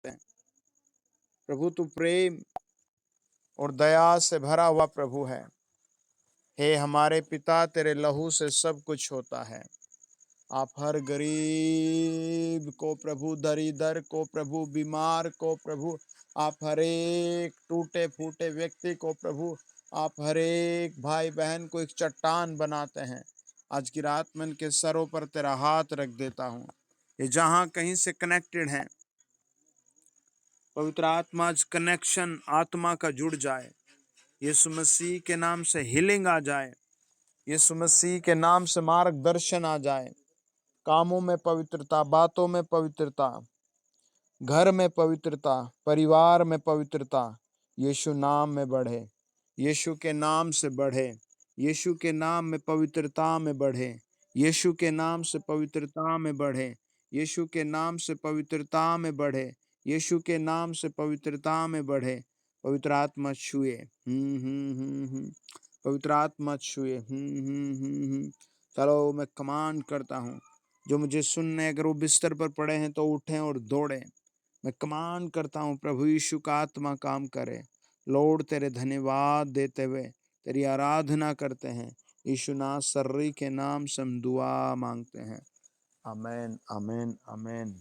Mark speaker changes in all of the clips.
Speaker 1: हैं। प्रभु तू प्रेम और दया से भरा हुआ प्रभु है। हे हमारे पिता, तेरे लहू से सब कुछ होता है। आप हर गरीब को प्रभु, दरिद्र को प्रभु, बीमार को प्रभु, आप हर एक टूटे फूटे व्यक्ति को प्रभु, आप हर एक भाई बहन को एक चट्टान बनाते हैं। आज की रात में इनके सरों पर तेरा हाथ रख देता हूँ। ये जहाँ कहीं से कनेक्टेड हैं, पवित्र आत्मा आज कनेक्शन आत्मा का जुड़ जाए। यीशु मसीह के नाम से हीलिंग आ जाए। यीशु मसीह के नाम से मार्गदर्शन आ जाए। कामों में पवित्रता, बातों में पवित्रता, घर में पवित्रता, परिवार में पवित्रता यीशु नाम में बढ़े। यीशु के नाम से बढ़े। यीशु के नाम में पवित्रता में बढ़े। यीशु के नाम से पवित्रता में बढ़े। यीशु के नाम से पवित्रता में बढ़े। यीशु के नाम से पवित्रता में बढ़े। पवित्र आत्मा छुए। पवित्र आत्मा छुए। चलो मैं कमांड करता हूँ, जो मुझे सुनने, अगर वो बिस्तर पर पड़े हैं तो उठें और दौड़ें। मैं कमांड करता हूँ, प्रभु यीशु का आत्मा काम करे। लॉर्ड तेरे धन्यवाद देते हुए तेरी आराधना करते हैं। यीशु नासरी के नाम से हम दुआ मांगते हैं। आमीन, आमीन, आमीन।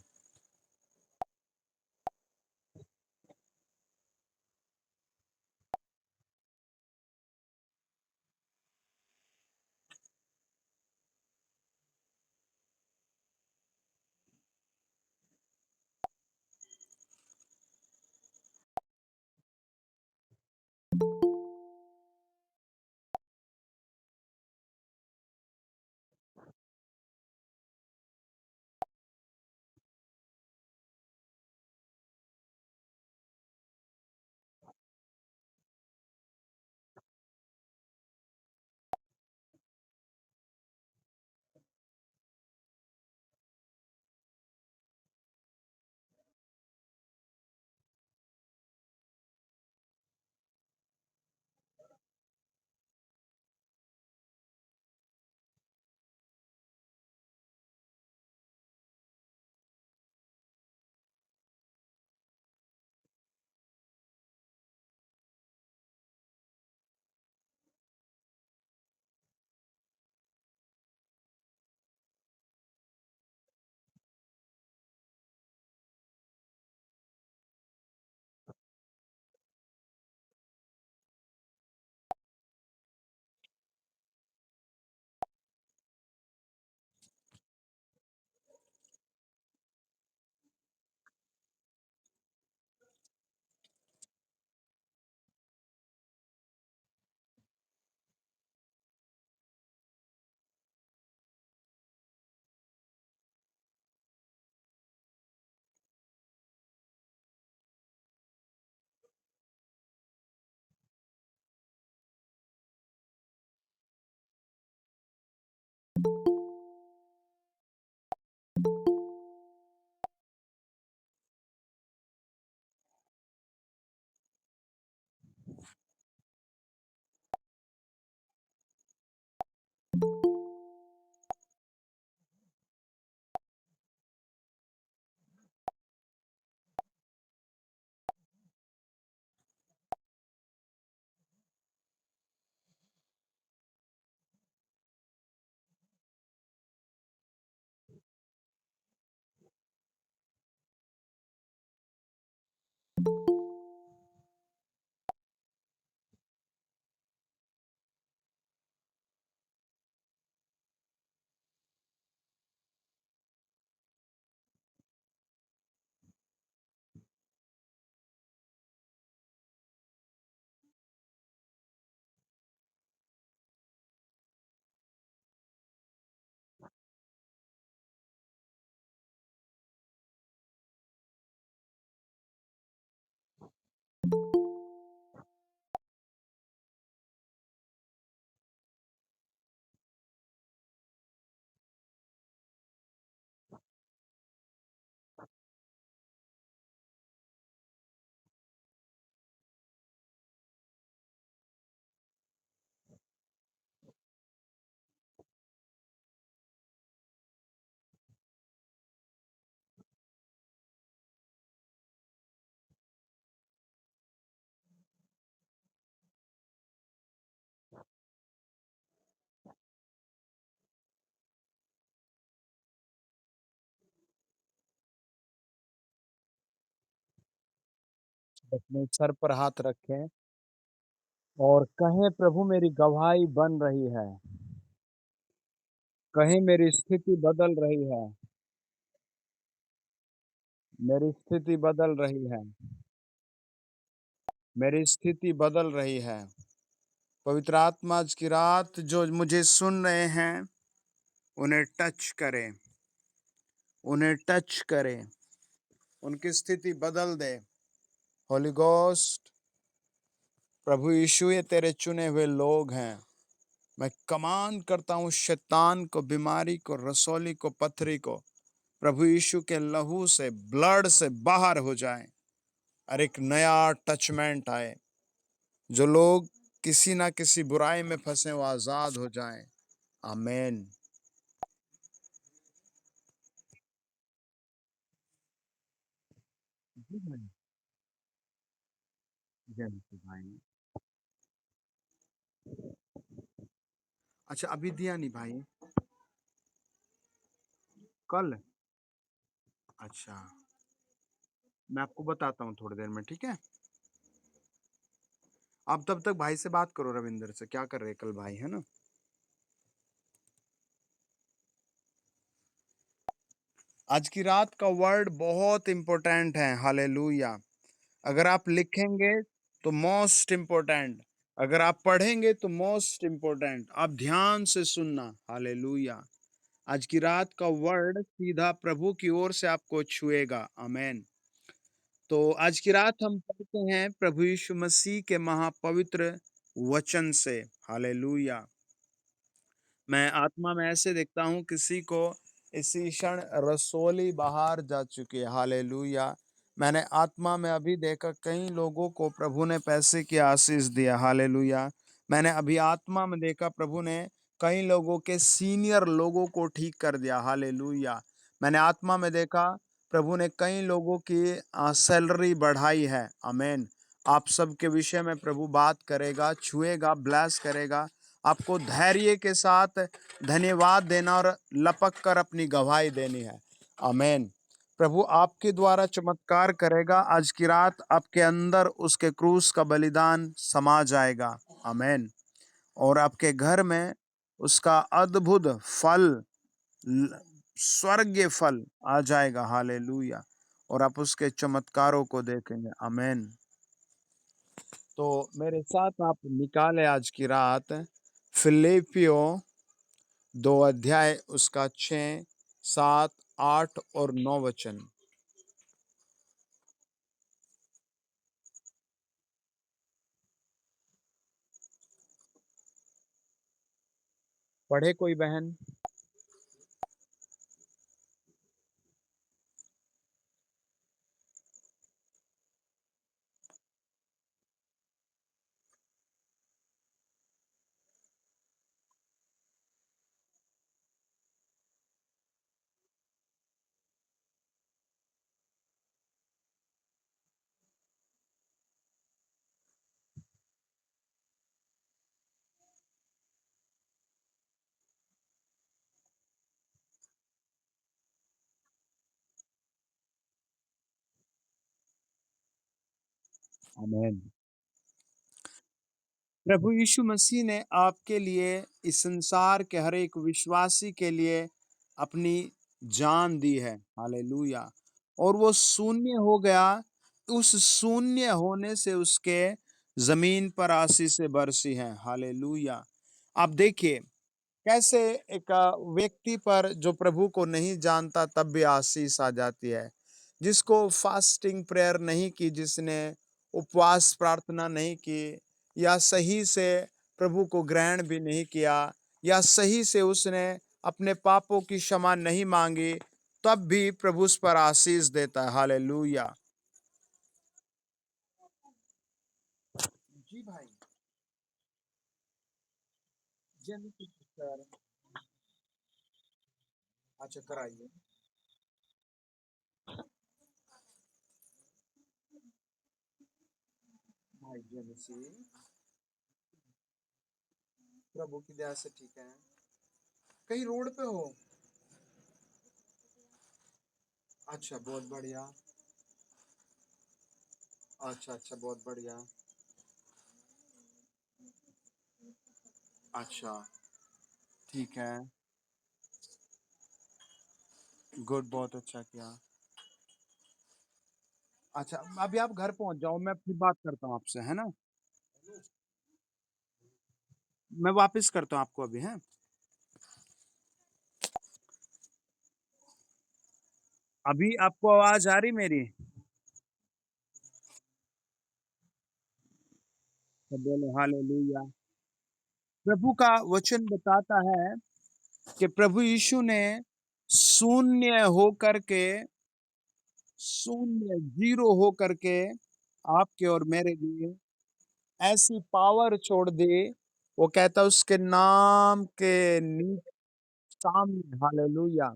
Speaker 1: अपने सर पर हाथ रखें और कहें, प्रभु मेरी गवाही बन रही है। कहें, मेरी स्थिति बदल रही है। मेरी स्थिति बदल रही है। मेरी स्थिति बदल रही है। पवित्र आत्मा आज की रात जो मुझे सुन रहे हैं, उन्हें टच करें, उन्हें टच करें, उनकी स्थिति बदल दे। होली गोस्ट, प्रभु यीशु, ये तेरे चुने हुए लोग हैं। मैं कमांड करता हूँ शैतान को, बीमारी को, रसौली को, पथरी को, प्रभु यीशु के लहू से, ब्लड से बाहर हो जाए और एक नया टचमेंट आए। जो लोग किसी ना किसी बुराई में फंसे वो आजाद हो जाएं। आमीन। जी भाई। जय मसीह भाई। अच्छा, अभी दिया नहीं भाई, कल। अच्छा, मैं आपको बताता हूँ थोड़ी देर में, ठीक है? आप तब तक भाई से बात करो, रविंदर से, क्या कर रहे हैं कल भाई, है ना? आज की रात का वर्ड बहुत इंपॉर्टेंट है। हालेलुया। अगर आप लिखेंगे तो मोस्ट इंपॉर्टेंट, अगर आप पढ़ेंगे तो मोस्ट इंपॉर्टेंट। आप ध्यान से सुनना। हालेलुया। आज की रात का वर्ड सीधा प्रभु की ओर से आपको छुएगा। आमेन। तो आज की रात हम पढ़ते हैं प्रभु यीशु मसीह के महापवित्र वचन से। हालेलुया। मैं आत्मा में ऐसे देखता हूँ किसी को इसी क्षण रसोली बाहर जा चुकी है। हालेलुया। मैंने आत्मा में अभी देखा कई लोगों को प्रभु ने पैसे की आशीष दिया। हालेलुया। मैंने अभी आत्मा में देखा प्रभु ने कई लोगों के सीनियर लोगों को ठीक कर दिया। हालेलुया। मैंने आत्मा में देखा प्रभु ने कई लोगों की सैलरी बढ़ाई है। आमेन। आप सबके विषय में प्रभु बात करेगा, छुएगा, ब्लेस करेगा। आपको धैर्य के साथ धन्यवाद देना और लपक कर अपनी गवाही देनी है। आमेन। प्रभु आपके द्वारा चमत्कार करेगा। आज की रात आपके अंदर उसके क्रूस का बलिदान समा जाएगा। आमेन। और आपके घर में उसका अद्भुत फल, ल- स्वर्गीय फल आ जाएगा। हालेलुया। और आप उसके चमत्कारों को देखेंगे। आमेन। तो मेरे साथ आप निकाले आज की रात फिलिपियो 2 अध्याय, उसका 6, 7, 8 और 9 वचन। पढ़े कोई बहन? आमेन। प्रभु यीशु मसीह ने आपके लिए, इस संसार के हर एक विश्वासी के लिए अपनी जान दी है। हालेलुया। और वो शून्य हो गया, उस शून्य होने से उसके जमीन पर आशीषें बरसी हैं। हालेलुया। आप देखिए कैसे एक व्यक्ति पर जो प्रभु को नहीं जानता तब भी आशीष आ जाती है। जिसको फास्टिंग प्रेयर नहीं की, जिसने उपवास प्रार्थना नहीं की, या सही से प्रभु को ग्रहण भी नहीं किया, या सही से उसने अपने पापों की क्षमा नहीं मांगी, तब भी प्रभु उस पर आशीष देता है। हालेलुया। जी भाई। जय सर। अच्छा, कराइए। भाई जय मसीह। प्रभु की दया से ठीक है। कहीं रोड पे हो? अच्छा, बहुत बढ़िया। अच्छा, अच्छा, बहुत बढ़िया। अच्छा, ठीक है। गुड, बहुत अच्छा किया। अच्छा, अभी आप घर पहुँच जाओ, मैं फिर बात करता हूँ आपसे, है ना? मैं वापस करता हूँ आपको अभी, हैं? अभी आपको आवाज़ आ रही मेरी? तो बोलो हालेलुया। प्रभु का वचन बताता है कि प्रभु यीशु ने शून्य होकर के, शून्य, ज़ीरो होकर के आपके और मेरे लिए ऐसी पावर छोड़ दी, वो कहता है उसके नाम के सामने, हालेलुया।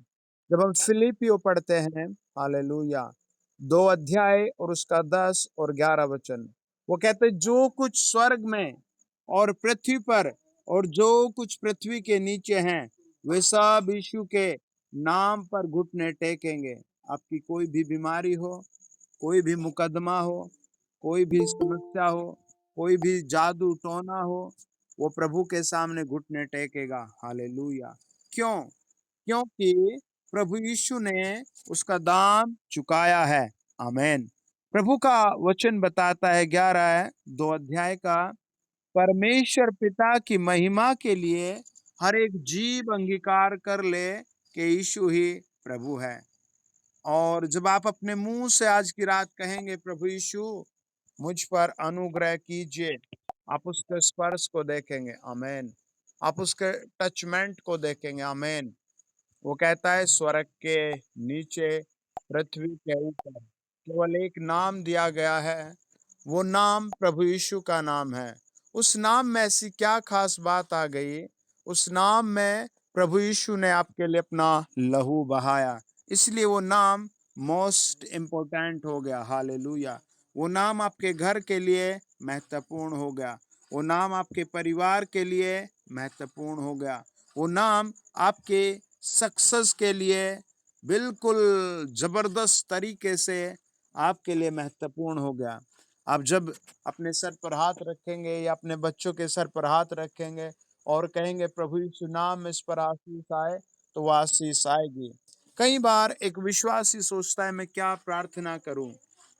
Speaker 1: जब हम फिलिपियो पढ़ते हैं, हालेलुया, 2 अध्याय और उसका 10 और 11 वचन, वो कहते हैं जो कुछ स्वर्ग में और पृथ्वी पर और जो कुछ पृथ्वी के नीचे हैं, वे सब यीशु के नाम पर घुटने टेकेंगे। आपकी कोई भी बीमारी हो, कोई भी मुकदमा हो, कोई भी समस्या हो, कोई भी जादू टोना हो, वो प्रभु के सामने घुटने टेकेगा। हालेलुया। क्यों? क्योंकि प्रभु यीशु ने उसका दाम चुकाया है। आमीन। प्रभु का वचन बताता है 11 2 अध्याय का, परमेश्वर पिता की महिमा के लिए हर एक जीव अंगीकार कर ले कि यीशु ही प्रभु है। और जब आप अपने मुंह से आज की रात कहेंगे, प्रभु यीशु मुझ पर अनुग्रह कीजिए, आप उसके स्पर्श को देखेंगे। आमीन। आप उसके टचमेंट को देखेंगे। आमीन। वो कहता है स्वर्ग के नीचे, पृथ्वी के ऊपर केवल एक नाम दिया गया है, वो नाम प्रभु यीशु का नाम है। उस नाम में ऐसी क्या खास बात आ गई? उस नाम में प्रभु यीशु ने आपके लिए अपना लहू बहाया, इसलिए वो नाम मोस्ट इम्पोर्टेंट हो गया। हालेलुया। वो नाम आपके घर के लिए महत्वपूर्ण हो गया। वो नाम आपके परिवार के लिए महत्वपूर्ण हो गया। वो नाम आपके सक्सेस के लिए बिल्कुल जबरदस्त तरीके से आपके लिए महत्वपूर्ण हो गया। आप जब अपने सर पर हाथ रखेंगे या अपने बच्चों के सर पर हाथ रखेंगे और कहेंगे प्रभु यीशु नाम इस पर आशीष आए, तो वह आशीष आएगी। कई बार एक विश्वासी सोचता है मैं क्या प्रार्थना करूं?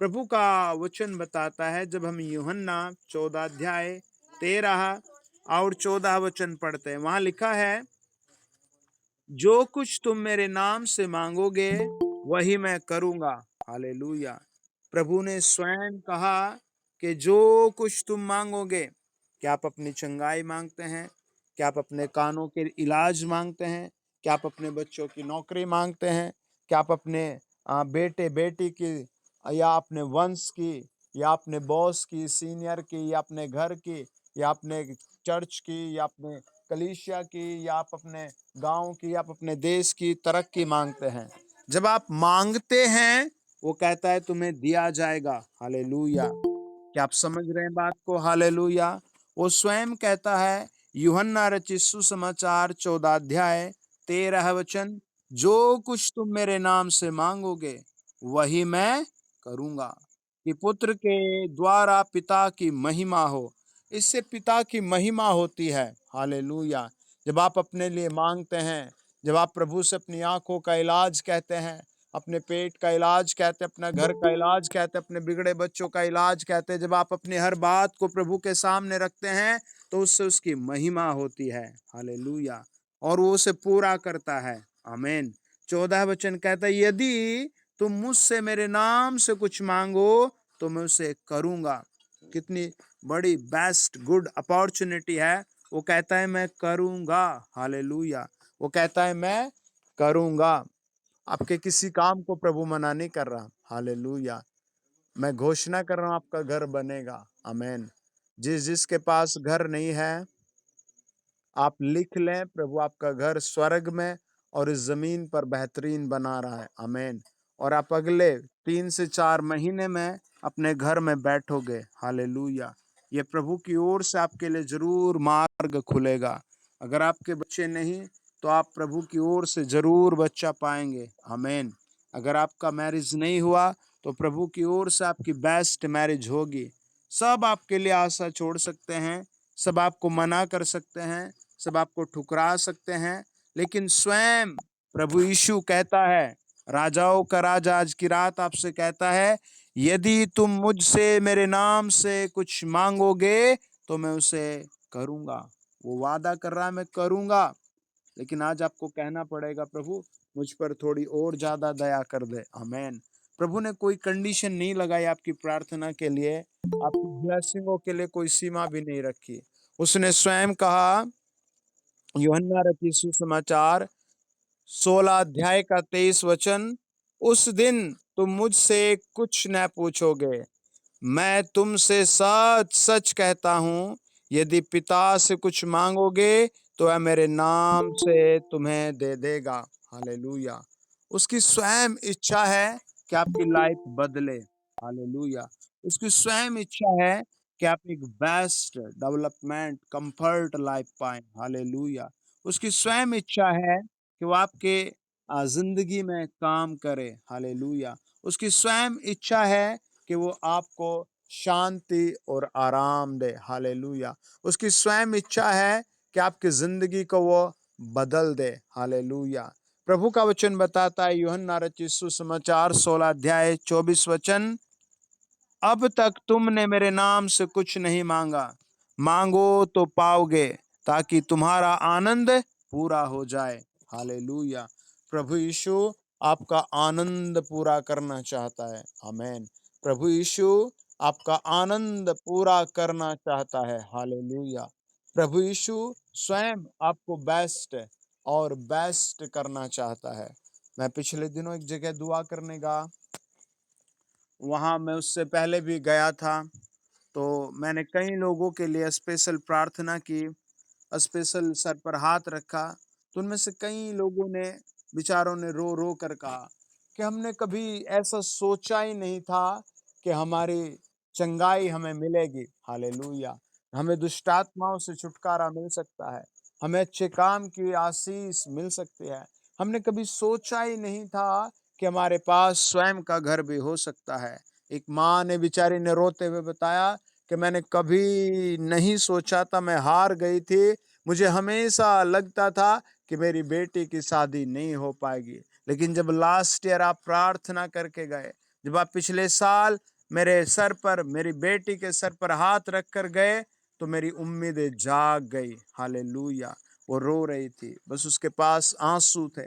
Speaker 1: प्रभु का वचन बताता है, जब हम यूहन्ना 14 अध्याय 13 और 14 वचन पढ़ते हैं, वहां लिखा है, जो कुछ तुम मेरे नाम से मांगोगे वही मैं करूंगा। हालेलुया। प्रभु ने स्वयं कहा कि जो कुछ तुम मांगोगे, क्या आप अपनी चंगाई मांगते हैं? क्या आप अपने कानों के इलाज मांगते हैं? क्या आप अपने बच्चों की नौकरी मांगते हैं? क्या आप अपने बेटे बेटी की, या अपने वंश की, या अपने बॉस की, सीनियर की, या अपने घर की, या अपने चर्च की, या अपने कलीसिया की, या आप अपने गांव की, आप अपने देश की तरक्की मांगते हैं? जब आप मांगते हैं, वो कहता है तुम्हें दिया जाएगा। हालेलुया। क्या आप समझ रहे हैं बात को? हालेलुया। वो स्वयं कहता है, यूहन्ना रचित सुसमाचार 14 अध्याय 13 वचन, जो कुछ तुम मेरे नाम से मांगोगे वही मैं करूंगा, कि पुत्र के द्वारा पिता की महिमा हो। इससे पिता की महिमा होती है। हालेलुया। जब आप अपने लिए मांगते हैं, जब आप प्रभु से अपनी आंखों का इलाज कहते हैं, अपने पेट का इलाज कहते हैं, अपना घर का इलाज कहते हैं, अपने बिगड़े बच्चों का इलाज कहते हैं, जब आप अपनी हर बात को प्रभु के सामने रखते हैं, तो उससे उसकी महिमा होती है। हालेलुया। और वो उसे पूरा करता है। आमीन। 14 वचन कहता है, यदि तुम मुझसे मेरे नाम से कुछ मांगो तो मैं उसे करूंगा। कितनी बड़ी बेस्ट गुड अपॉर्चुनिटी है। वो कहता है मैं करूंगा। हालेलुया। वो कहता है मैं करूंगा। आपके किसी काम को प्रभु मना नहीं कर रहा। हालेलुया। मैं घोषणा कर रहा हूं आपका घर बनेगा। आमीन। जिस जिसके पास घर नहीं है, आप लिख लें, प्रभु आपका घर स्वर्ग में और इस जमीन पर बेहतरीन बना रहा है। आमीन। और आप अगले 3 से 4 महीने में अपने घर में बैठोगे। हालेलुया। ये प्रभु की ओर से आपके लिए जरूर मार्ग खुलेगा। अगर आपके बच्चे नहीं, तो आप प्रभु की ओर से जरूर बच्चा पाएंगे। आमीन। अगर आपका मैरिज नहीं हुआ, तो प्रभु की ओर से आपकी बेस्ट मैरिज होगी। सब आपके लिए आशा छोड़ सकते हैं, सब आपको मना कर सकते हैं, सब आपको ठुकरा सकते हैं, लेकिन स्वयं प्रभु यीशु कहता है, राजाओं का राजा आज की रात आपसे कहता है, यदि तुम मुझसे मेरे नाम से कुछ मांगोगे तो मैं उसे करूंगा। वो वादा कर रहा है, मैं करूंगा। लेकिन आज आपको कहना पड़ेगा, प्रभु मुझ पर थोड़ी और ज्यादा दया कर दे। आमेन। प्रभु ने कोई कंडीशन नहीं लगाई आपकी प्रार्थना के लिए, आपकी ब्लेसिंगों के लिए कोई सीमा भी नहीं रखी। उसने स्वयं कहा, यूहन्ना रचित सुसमाचार 16 अध्याय का 23 वचन, उस दिन तुम मुझसे कुछ न पूछोगे, मैं तुमसे सच सच कहता हूँ, यदि पिता से कुछ मांगोगे तो वह मेरे नाम से तुम्हें दे देगा। हालेलुया। उसकी स्वयं इच्छा है कि आपकी लाइफ बदले। हालेलुया। उसकी स्वयं इच्छा है कि आप एक बेस्ट डेवलपमेंट कंफर्ट लाइफ पाएं। हालेलुया। उसकी स्वयं इच्छा है कि वो आपके जिंदगी में काम करे। हालेलुया। उसकी स्वयं इच्छा है कि वो आपको शांति और आराम दे। हालेलुया। उसकी स्वयं इच्छा है कि आपकी जिंदगी को वो बदल दे। हालेलुया। प्रभु का वचन बताता है, यूहन्ना रचित सुसमाचार 16 अध्याय 24 वचन, अब तक तुमने मेरे नाम से कुछ नहीं मांगा, मांगो तो पाओगे, ताकि तुम्हारा आनंद पूरा हो जाए। हालेलुया। प्रभु यीशु आपका आनंद पूरा करना चाहता है। आमेन। प्रभु यीशु आपका आनंद पूरा करना चाहता है। हालेलुया। प्रभु यीशु स्वयं आपको बेस्ट और बेस्ट करना चाहता है। मैं पिछले दिनों एक जगह दुआ करने गया, वहां मैं उससे पहले भी गया था, तो मैंने कई लोगों के लिए स्पेशल प्रार्थना की, स्पेशल सर पर हाथ रखा। तो उनमें से कई लोगों ने, बेचारों ने रो रो कर कहा कि हमने कभी ऐसा सोचा ही नहीं था कि हमारी चंगाई हमें मिलेगी। हालेलुया। हमें दुष्ट आत्माओं से छुटकारा मिल सकता है, हमें अच्छे काम की आशीष मिल सकती है। हमने कभी सोचा ही नहीं था कि हमारे पास स्वयं का घर भी हो सकता है। एक माँ ने, बेचारी ने रोते हुए बताया कि मैंने कभी नहीं सोचा था, मैं हार गई थी। मुझे हमेशा लगता था कि मेरी बेटी की शादी नहीं हो पाएगी, लेकिन जब लास्ट ईयर आप प्रार्थना करके गए, जब आप पिछले साल मेरे सर पर, मेरी बेटी के सर पर हाथ रख कर गए, तो मेरी उम्मीदें जाग गई। हालेलुया। वो रो रही थी, बस उसके पास आंसू थे।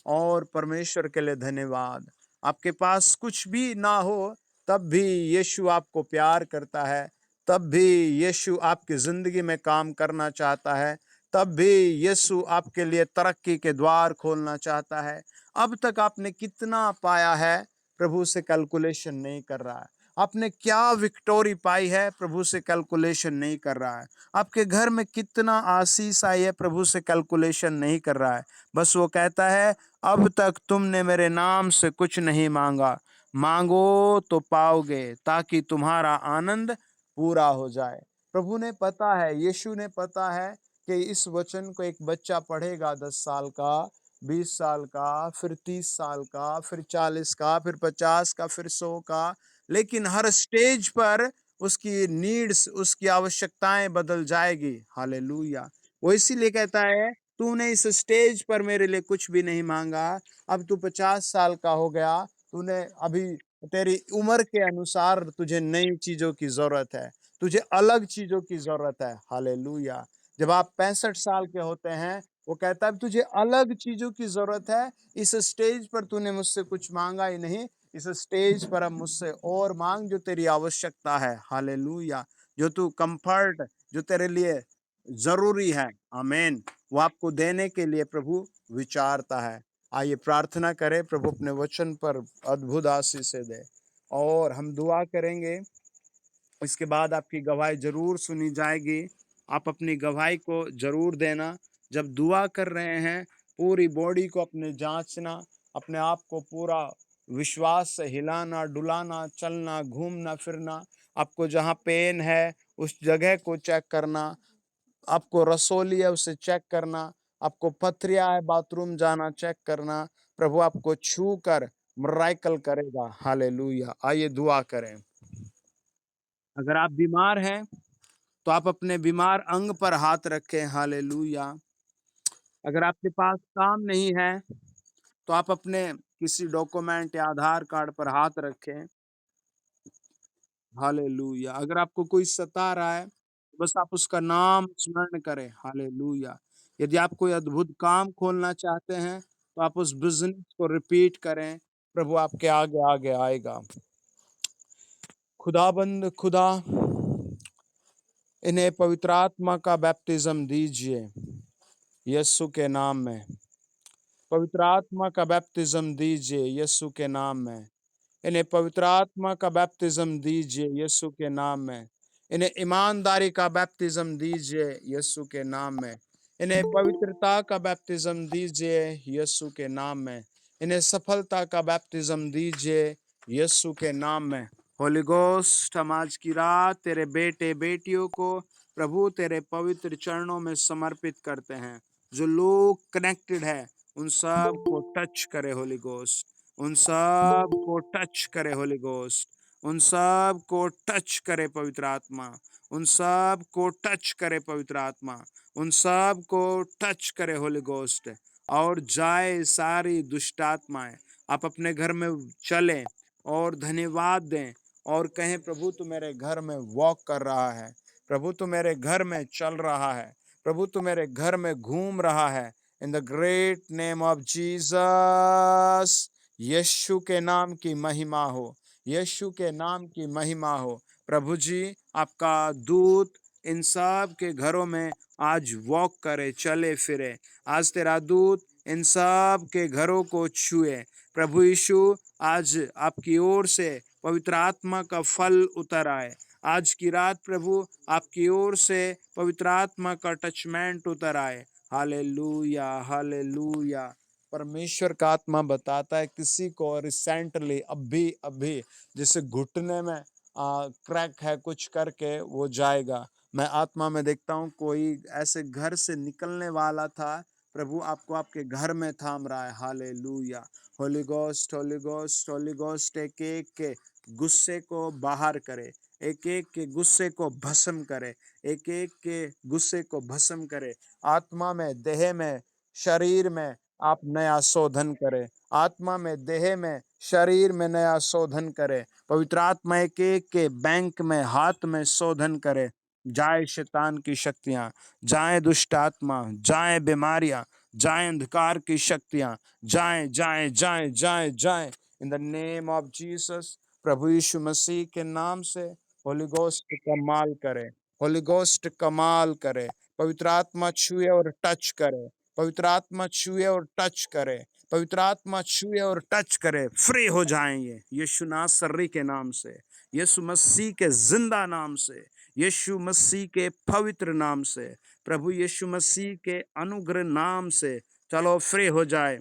Speaker 1: और परमेश्वर के लिए धन्यवाद। आपके पास कुछ भी ना हो, तब भी यीशु आपको प्यार करता है, तब भी यीशु आपकी जिंदगी में काम करना चाहता है, तब भी यीशु आपके लिए तरक्की के द्वार खोलना चाहता है। अब तक आपने कितना पाया है, प्रभु से कैलकुलेशन नहीं कर रहा है। आपने क्या विक्टोरी पाई है, प्रभु से कैलकुलेशन नहीं कर रहा है। आपके घर में कितना आशीष आई है, प्रभु से कैलकुलेशन नहीं कर रहा है। बस वो कहता है, अब तक तुमने मेरे नाम से कुछ नहीं मांगा, मांगो तो पाओगे, ताकि तुम्हारा आनंद पूरा हो जाए। प्रभु ने पता है, यीशु ने पता है कि इस वचन को एक बच्चा पढ़ेगा, 10 साल का, 20 साल का, फिर 30 साल का, फिर 40 का, फिर 50 का, फिर 100 का, लेकिन हर स्टेज पर उसकी नीड्स, उसकी आवश्यकताएं बदल जाएगी। हालेलुया। वो इसीलिए कहता है, तूने इस स्टेज पर मेरे लिए कुछ भी नहीं मांगा, अब तू 50 साल का हो गया, तूने अभी, तेरी उम्र के अनुसार तुझे नई चीजों की जरूरत है, तुझे अलग चीजों की जरूरत है। हालेलुया। जब आप 65 साल के होते हैं, वो कहता है तुझे अलग चीजों की जरूरत है। इस स्टेज पर तूने मुझसे कुछ मांगा ही नहीं, इस स्टेज पर अब मुझसे और मांग, जो तेरी आवश्यकता है। हालेलुया। जो तू कंफर्ट, जो तेरे लिए जरूरी है, आमेन, वो आपको देने के लिए प्रभु विचारता है। आइए प्रार्थना करें, प्रभु अपने वचन पर अद्भुत आशीष दे। और हम दुआ करेंगे, इसके बाद आपकी गवाही जरूर सुनी जाएगी। आप अपनी गवाही को जरूर देना। जब दुआ कर रहे हैं, पूरी बॉडी को अपने जांचना, अपने आप को पूरा विश्वास से हिलाना, डुलाना, चलना, घूमना फिरना। आपको जहाँ पेन है उस जगह को चेक करना, आपको रसोली है उसे चेक करना, आपको पथरिया है बाथरूम जाना चेक करना। प्रभु आपको छू कर मिरेकल करेगा। हालेलुया। आइए दुआ करें। अगर आप बीमार हैं, तो आप अपने बीमार अंग पर हाथ रखें। हालेलुया। अगर आपके पास काम नहीं है, तो आप अपने किसी डॉक्यूमेंट या आधार कार्ड पर हाथ रखें। हालेलुया। अगर आपको कोई सता रहा है, बस आप उसका नाम स्मरण करें। हालेलुया। यदि आप कोई अद्भुत काम खोलना चाहते हैं, तो आप उस बिज़नेस को रिपीट करें, प्रभु आपके आगे आगे आएगा। खुदाबंद खुदा, इन्हें पवित्र आत्मा का बपतिस्म दीजिए, यीशु के नाम में। पवित्र आत्मा का बपतिस्म दीजिए, यीशु के नाम में। इन्हें पवित्र आत्मा का बपतिस्म दीजिए, यीशु के नाम में। इन्हें ईमानदारी का बपतिस्म दीजिए, यीशु के नाम में। इन्हें पवित्रता का बपतिस्म दीजिए, यीशु के नाम में। इन्हें सफलता का बपतिस्म दीजिए, यीशु के नाम में। होली गोस्ट, हम आज की रात तेरे बेटे बेटियों को प्रभु तेरे पवित्र चरणों में समर्पित करते हैं। जो लोग कनेक्टेड है, उन सब को टच करे होली गोस्ट। उन सब को टच करे होली गोस्ट। उन सब को टच करे पवित्र आत्मा। उन सब को टच करे पवित्र आत्मा। उन सब को टच करे होली गोस्ट। और जाए सारी दुष्ट आत्माएं। आप अपने घर में चलें और धन्यवाद दें और कहें, प्रभु तू मेरे घर में वॉक कर रहा है। प्रभु तू मेरे घर में चल रहा है। प्रभु तू मेरे घर में घूम रहा है। In the great name of Jesus. यीशु के नाम की महिमा हो। यीशु के नाम की महिमा हो। प्रभु जी, आपका दूत इन सब के घरों में आज वॉक करे, चले फिरे। आज तेरा दूत इन सब के घरों को छुए। प्रभु यीशु, आज आपकी ओर से पवित्र आत्मा का फल उतर आए। आज की रात प्रभु आपकी ओर से पवित्र आत्मा का टचमेंट उतर आए। Hallelujah, hallelujah. परमेश्वर का आत्मा बताता है किसी को रिसेंटली अभी अभी जैसे घुटने में क्रैक है, कुछ करके वो जाएगा। मैं आत्मा में देखता हूँ कोई ऐसे घर से निकलने वाला था, प्रभु आपको आपके घर में थाम रहा है। Hallelujah. Holi ghost, Holi ghost, Holi ghost एक एक के गुस्से को बाहर करे, एक एक के गुस्से को भस्म करे, एक एक के गुस्से को भस्म करे। आत्मा में, देह में, शरीर में आप नया शोधन करें। आत्मा में, देह में, शरीर में नया शोधन करे। पवित्र आत्मा एक एक के बैंक में, हाथ में शोधन करे। जाए शैतान की शक्तियां, जाए दुष्ट आत्मा, जाए बीमारियां, जाए अंधकार की शक्तियां, जाए जाए जाए जाए जाए in the name of Jesus. प्रभु यीशु मसीह के नाम से होली गोस्ट कमाल करे। होली गोस्ट कमाल करे। पवित्र आत्मा छुए और टच करे। पवित्र आत्मा छुए और टच करे। पवित्र आत्मा छुए और टच करे। फ्री हो जाएंगे यीशु नासरी के नाम से, यीशु मसीह के जिंदा नाम से, यीशु मसीह के पवित्र नाम से, प्रभु यीशु मसीह के अनुग्रह नाम से। चलो फ्री हो जाए।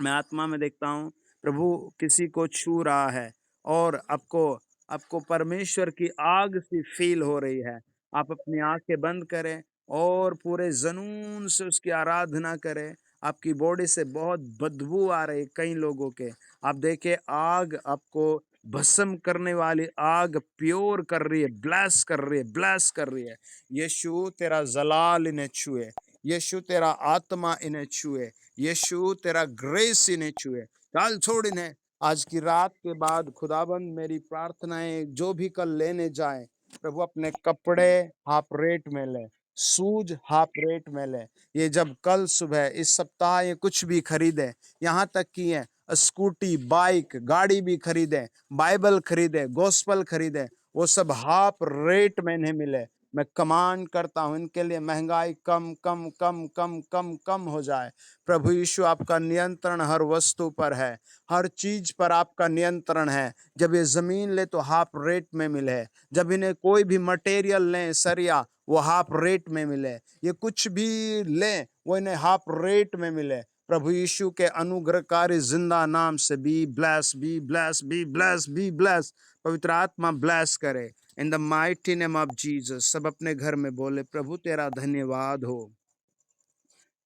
Speaker 1: मैं आत्मा में देखता हूँ प्रभु किसी को छू रहा है और आपको आपको परमेश्वर की आग सी फील हो रही है। आप अपनी आंखें बंद करें और पूरे जुनून से उसकी आराधना करें। आपकी बॉडी से बहुत बदबू आ रही है कई लोगों के। आप देखें, आग आपको भस्म करने वाली आग प्योर कर रही है, ब्लेस कर रही है, ब्लेस कर रही है। यीशु तेरा जलाल इन्हें छुए। यीशु तेरा आत्मा इन्हें छुए। यीशु तेरा ग्रेस इन्हें छुए। काल छोड़ इन्हें। आज की रात के बाद खुदाबंद मेरी प्रार्थनाएं जो भी कल लेने जाए, प्रभु अपने कपड़े हाफ रेट में ले, शूज हाफ रेट में ले। ये जब कल सुबह इस सप्ताह ये कुछ भी खरीदे, यहाँ तक कि ये स्कूटी, बाइक, गाड़ी भी खरीदे, बाइबल खरीदे, गॉस्पल खरीदे, वो सब हाफ रेट में इन्हें मिले। मैं कमांड करता हूं इनके लिए महंगाई कम कम कम कम कम कम हो जाए। प्रभु यीशु, आपका नियंत्रण हर वस्तु पर है, हर चीज पर आपका नियंत्रण है। जब ये जमीन ले तो हाफ रेट में मिले। जब इन्हें कोई भी मटेरियल लें, सरिया, वो हाफ रेट में मिले। ये कुछ भी लें वो इन्हें हाफ रेट में मिले। प्रभु यीशु के अनुग्रहकारी जिंदा नाम से be bless, be bless, be bless, be bless. पवित्र आत्मा ब्लेस करे in the mighty name of Jesus. सब अपने घर में बोले, प्रभु तेरा धन्यवाद हो,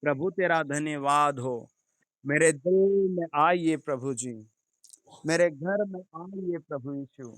Speaker 1: प्रभु तेरा धन्यवाद हो। मेरे दिल में आइए प्रभु जी, मेरे घर में आइए प्रभु यीशु,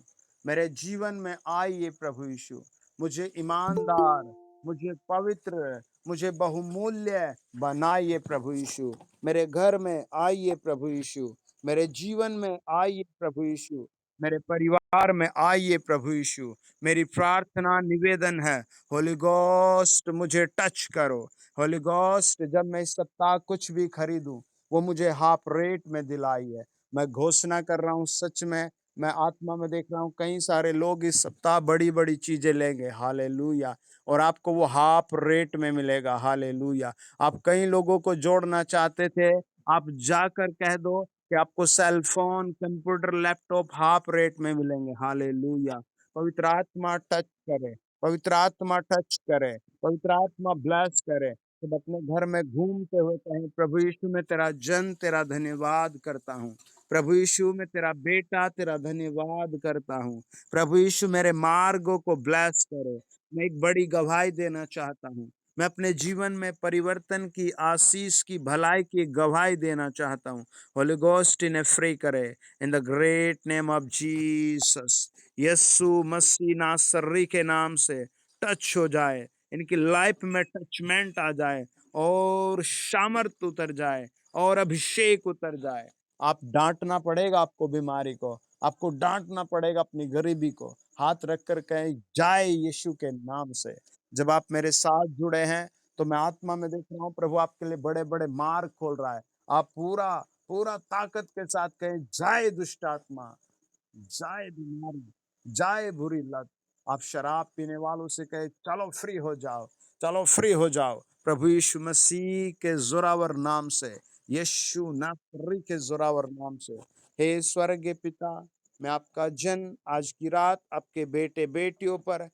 Speaker 1: मेरे जीवन में आइए प्रभु यीशु, मुझे ईमानदार, मुझे पवित्र, मुझे बहुमूल्य बनाइए प्रभु यीशु। मेरे घर में आइए प्रभु यीशु, मेरे जीवन में आइए प्रभु यीशु, मेरे परिवार में आइए प्रभु यीशु। मेरी प्रार्थना निवेदन है, होली गोस्ट मुझे टच करो। होली गोस्ट, जब मैं इस सप्ताह कुछ भी खरीदूं, वो मुझे हाफ रेट में दिलाइए। मैं घोषणा कर रहा हूँ, सच में मैं आत्मा में देख रहा हूँ, कई सारे लोग इस सप्ताह बड़ी बड़ी चीजें लेंगे, हालेलुया, और आपको वो हाफ रेट में मिलेगा, हालेलुया। आप कई लोगों को जोड़ना चाहते थे, आप जाकर कह दो कि आपको cell phone, computer, laptop half rate में मिलेंगे, हालेलुया। पवित्र आत्मा टच करे, पवित्र आत्मा टच करे, पवित्र आत्मा ब्लेस करे। जब अपने घर में घूमते हुए कहें, प्रभु यीशु मैं तेरा जन तेरा धन्यवाद करता हूँ। प्रभु यीशु मैं तेरा बेटा तेरा धन्यवाद करता हूँ। प्रभु यीशु मेरे मार्गों को ब्लेस करो। मैं एक बड़ी गवाही देना चाहता हूँ। मैं अपने जीवन में परिवर्तन की, आशीष की, भलाई की गवाही देना चाहता हूँ। होली गोस्ट इन्हें फ्री करे in the great name of Jesus. यीशु मसीह नासरी के नाम से टच हो जाए, इनकी लाइफ में टचमेंट आ जाए और सामर्थ उतर जाए और अभिषेक उतर जाए। आप डांटना पड़ेगा आपको बीमारी को, आपको डांटना पड़ेगा अपनी गरीबी को। हाथ रखकर कहें, जाए यीशु के नाम से। जब आप मेरे साथ जुड़े हैं तो मैं आत्मा में देख रहा हूँ, प्रभु आपके लिए बड़े बड़े मार्ग खोल रहा है। आप पूरा पूरा ताकत के साथ कहें, जाए दुष्ट आत्मा, जाए बीमारी, जाए बुरी लत। आप शराब पीने वालों से कहे, चलो फ्री हो जाओ, चलो फ्री हो जाओ, प्रभु यीशु मसीह के जोरावर नाम से, यीशु नासरी के जोरावर नाम से। हे स्वर्गीय पिता, मैं आपका जन आज की रात आपके बेटे बेटियों पर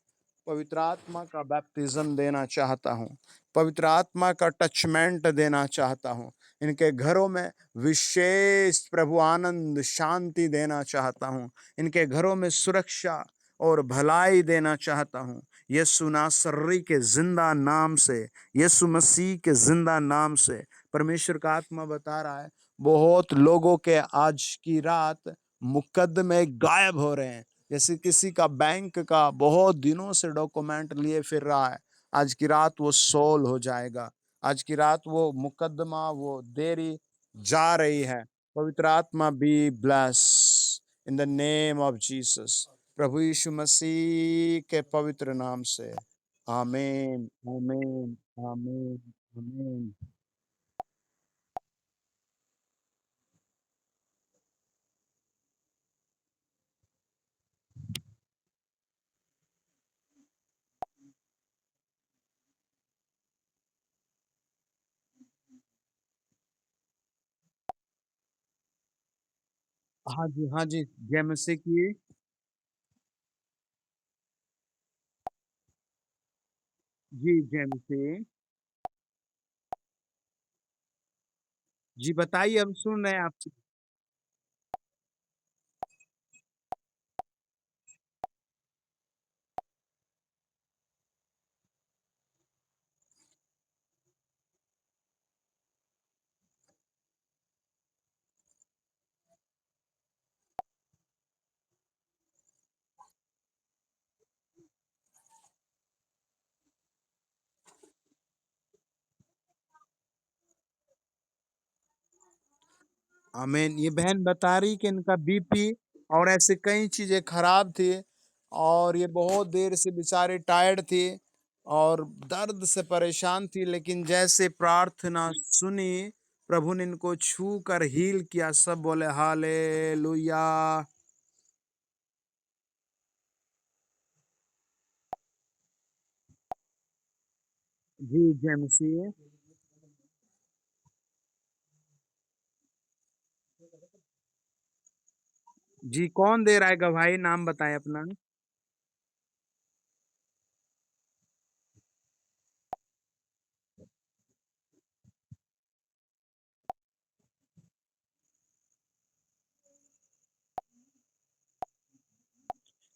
Speaker 1: पवित्र आत्मा का बैप्टिज्म देना चाहता हूँ, पवित्र आत्मा का टचमेंट देना चाहता हूँ। इनके घरों में विशेष प्रभु आनंद शांति देना चाहता हूँ। इनके घरों में सुरक्षा और भलाई देना चाहता हूँ। यीशु नासरी के जिंदा नाम से, यीशु मसीह के जिंदा नाम से। परमेश्वर का आत्मा बता रहा है, बहुत लोगों के आज की रात मुकदमे गायब हो रहे हैं। जैसे किसी का बैंक का बहुत दिनों से डॉक्यूमेंट लिए फिर रहा है, आज की रात वो सोल्व हो जाएगा। आज की रात वो मुकदमा, वो देरी जा रही है। पवित्र आत्मा be bless in the name of Jesus, प्रभु यीशु मसीह के पवित्र नाम से। आमीन, आमीन, आमीन, आमीन। हाँ जी, हाँ जी, जय मसीह की। जी, जय मसीह। जी बताइए, हम सुन रहे हैं आपसे। आमीन। ये बहन बता रही कि इनका बीपी और ऐसे कई चीजें खराब थी, और ये बहुत देर से बेचारे टायर्ड थी और दर्द से परेशान थी, लेकिन जैसे प्रार्थना सुनी, प्रभु ने इनको छू कर हील किया। सब बोले हालेलुया। जी, जय मसीह। जी, कौन दे रहा है गवाही, नाम बताएं अपना।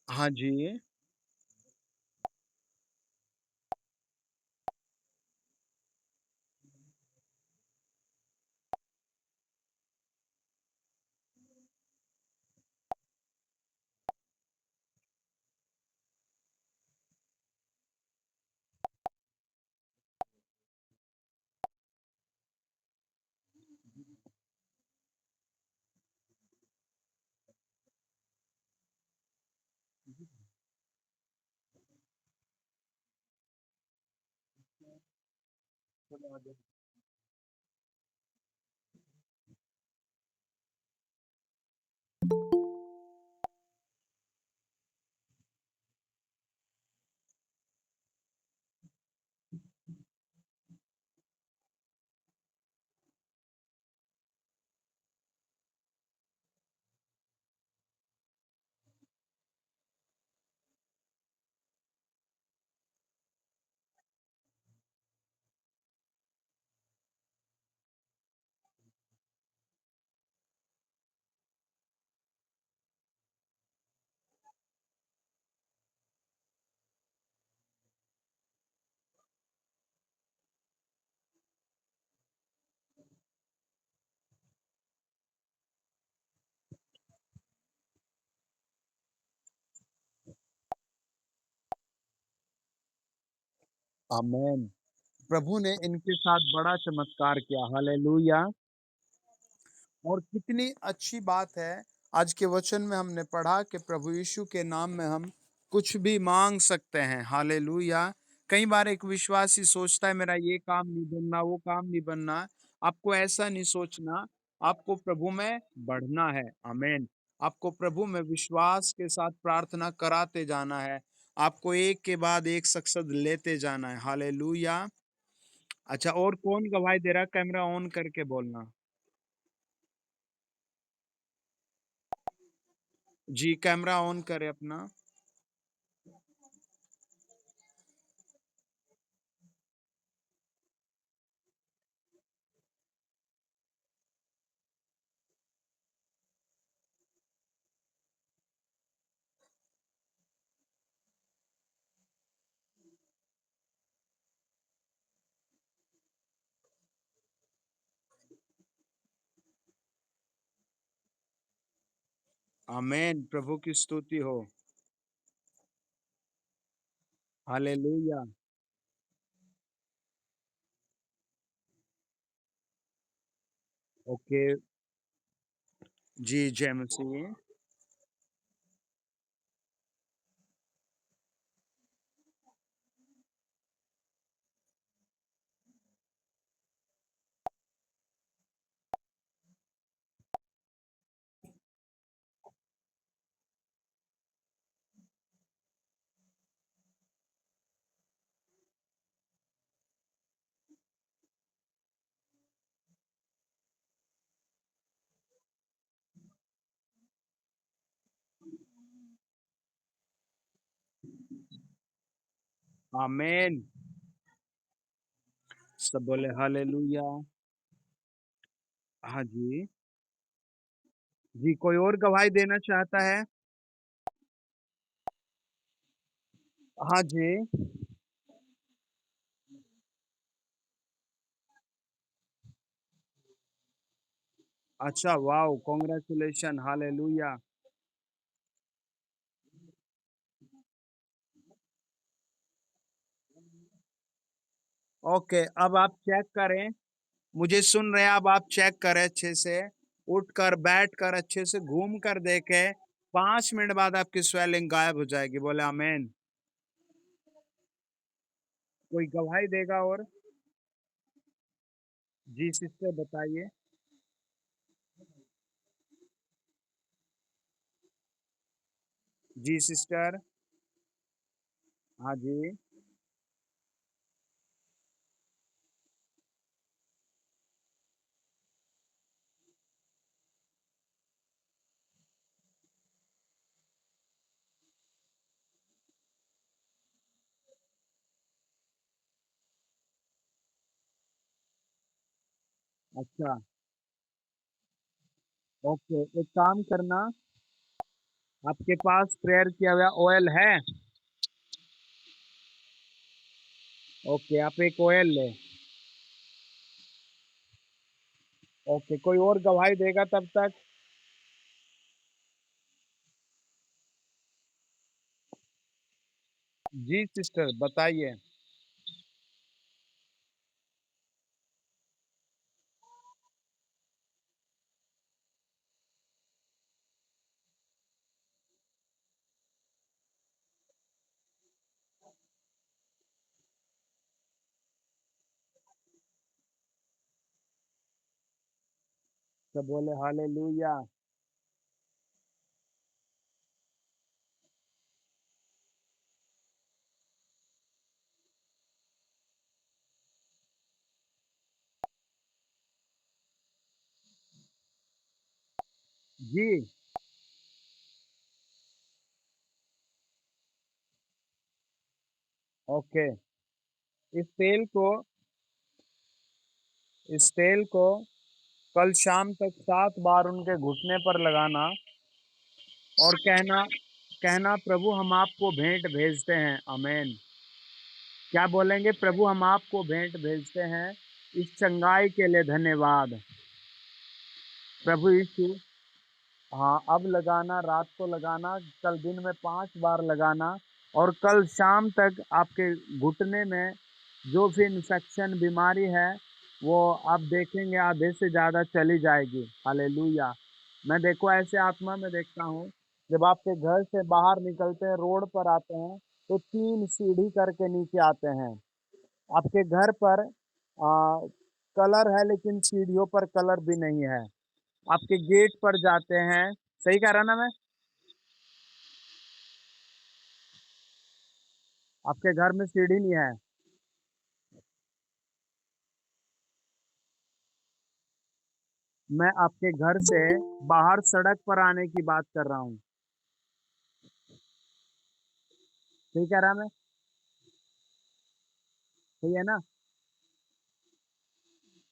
Speaker 1: हाँ जी। आमेन। प्रभु ने इनके साथ बड़ा चमत्कार किया। हालेलुया। और कितनी अच्छी बात है, आज के वचन में हमने पढ़ा कि प्रभु यीशु के नाम में हम कुछ भी मांग सकते हैं। हालेलुया। कई बार एक विश्वासी सोचता है मेरा ये काम नहीं बनना, वो काम नहीं बनना। आपको ऐसा नहीं सोचना, आपको प्रभु में बढ़ना है। आमीन। आपको प्रभु में विश्वास के साथ प्रार्थना कराते जाना है। आपको एक के बाद एक सक्सेस लेते जाना है। हालेलुया। अच्छा, और कौन गवाही दे रहा है? कैमरा ऑन करके बोलना। जी, कैमरा ऑन करें अपना। आमीन। प्रभु की स्तुति हो। हालेलुया। ओके। जी, जय मसीह। आमीन। सब बोले हालेलुया। हाँ जी। जी, कोई और गवाही देना चाहता है? हाँ जी। अच्छा, वाओ! Congratulation, hallelujah. ओके, अब आप चेक करें। मुझे सुन रहे हैं? अब आप चेक करें अच्छे से। उठकर, बैठकर, अच्छे से घूम कर देखें। 5 मिनट बाद आपकी स्वेलिंग गायब हो जाएगी। बोले आमीन। कोई गवाही देगा और? जी सिस्टर, बताइए। जी सिस्टर। हाँ जी। अच्छा। ओके, एक काम करना। आपके पास प्रेयर किया हुआ ऑयल है? ओके, आप एक ऑयल ले। ओके, कोई और गवाही देगा तब तक? जी सिस्टर, बताइए। सब बोले हालेलुया। जी। ओके। इस तेल को इस तेल को कल शाम तक 7 बार उनके घुटने पर लगाना और कहना कहना प्रभु हम आपको भेंट भेजते हैं। आमीन। क्या बोलेंगे? प्रभु हम आपको भेंट भेजते हैं, इस चंगाई के लिए धन्यवाद। प्रभु यीशु, हाँ अब लगाना, रात को लगाना, कल दिन में 5 बार लगाना और कल शाम तक आपके घुटने में जो भी इन्फेक्शन बीमारी है वो आप देखेंगे आधे से ज़्यादा चली जाएगी। हालेलुया। मैं देखो ऐसे आत्मा में देखता हूँ, जब आपके घर से बाहर निकलते हैं, रोड पर आते हैं, तो 3 सीढ़ी करके नीचे आते हैं। आपके घर पर कलर है लेकिन सीढ़ियों पर कलर भी नहीं है। आपके गेट पर जाते हैं, सही कह रहा ना मैं? आपके घर में सीढ़ी नहीं है। मैं आपके घर से बाहर सड़क पर आने की बात कर रहा हूँ। सही कह रहा मैं? सही है ना?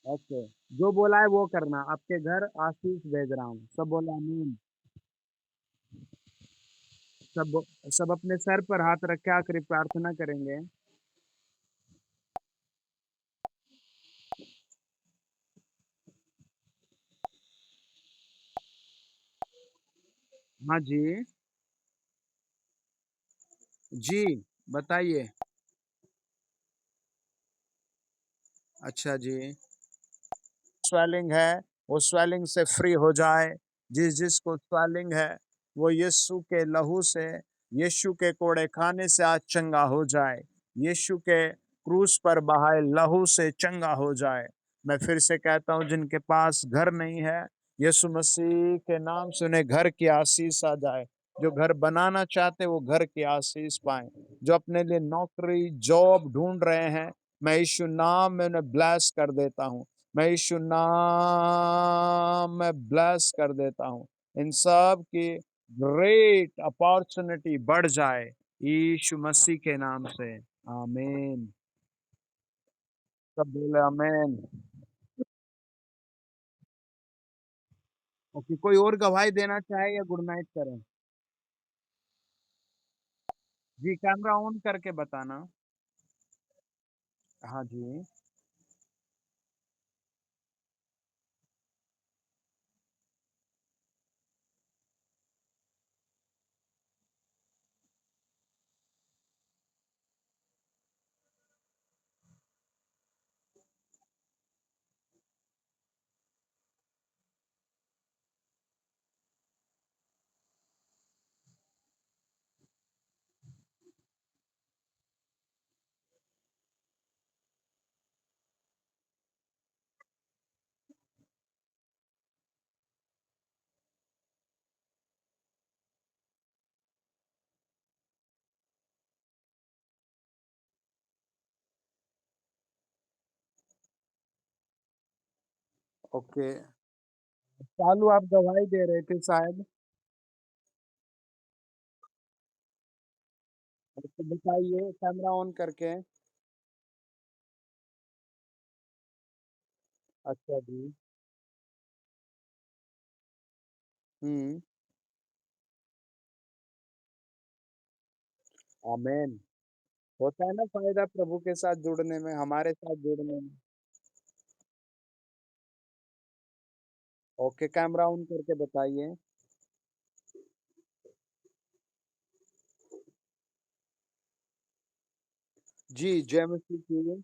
Speaker 1: ओके। जो बोला है वो करना। आपके घर आशीष भेज रहा हूँ। सब बोला आमीन। सब सब अपने सर पर हाथ रख के आखिरी प्रार्थना करेंगे। हाँ जी। जी बताइए। अच्छा जी। स्वेलिंग है वो स्वेलिंग से फ्री हो जाए। जिस जिसको स्वेलिंग है वो यीशु के लहू से, यीशु के कोड़े खाने से आज चंगा हो जाए। यीशु के क्रूस पर बहाए लहू से चंगा हो जाए। मैं फिर से कहता हूं, जिनके पास घर नहीं है, यीशु मसीह के नाम से उन्हें घर की आशीष आ जाए। जो घर बनाना चाहते वो घर की आशीष पाए। जो अपने लिए नौकरी जॉब ढूंढ रहे हैं, मैं यीशु नाम में उन्हें ब्लेस कर देता हूँ। मैं यीशु नाम में ब्लेस कर देता हूँ। इन सब की ग्रेट अपॉर्चुनिटी बढ़ जाए यीशु मसीह के नाम से। आमीन। सब बोले आमीन। ओके, कोई और गवाही देना चाहे या गुड नाइट करें? जी, कैमरा ऑन करके बताना। हाँ जी। ओके। चालू आप गवाही दे रहे थे शायद। तो बताइए कैमरा ऑन करके। अच्छा जी। हम्म। आमीन। होता है ना फायदा प्रभु के साथ जुड़ने में, हमारे साथ जुड़ने में। ओके, कैमरा ऑन करके बताइए। जी, जय मसीह की।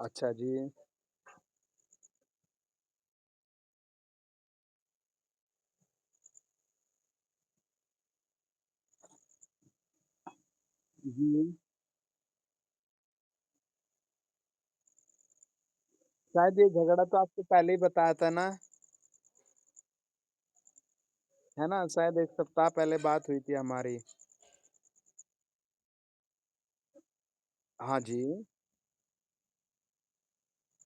Speaker 1: अच्छा जी। जी। शायद ये झगड़ा तो आपको पहले ही बताया था ना, है ना? शायद 1 सप्ताह पहले बात हुई थी हमारी। हाँ जी।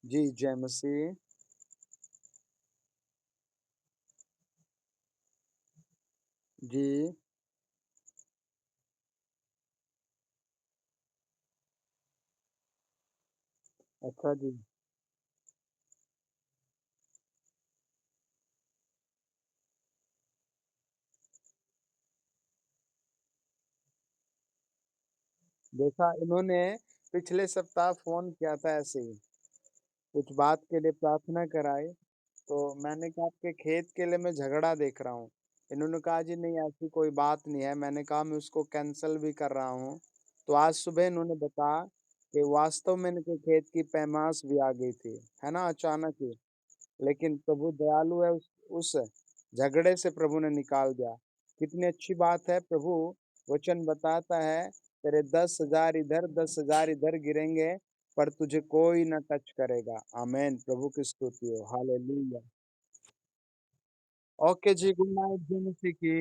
Speaker 1: जी, जय मसीह। जी, अच्छा जी। देखा इन्होंने पिछले सप्ताह फ़ोन किया था ऐसे ही, कुछ बात के लिए प्रार्थना कराई, तो मैंने कहा आपके खेत के लिए मैं झगड़ा देख रहा हूँ। इन्होंने कहा जी नहीं ऐसी कोई बात नहीं है, मैंने कहा मैं उसको कैंसल भी कर रहा हूँ। तो आज सुबह इन्होंने बताया कि वास्तव में इनके खेत की पैमाश भी आ गई थी, है ना? अचानक ही। लेकिन प्रभु दयालु है उस झगड़े से प्रभु ने निकाल दिया। कितनी अच्छी बात है प्रभु वचन बताता है तेरे 10,000 इधर 10,000 इधर गिरेंगे पर तुझे कोई ना टच करेगा। आमीन। प्रभु की स्तुति हो। हालेलुया। ओके जी, गुड नाइट जी मसीह की।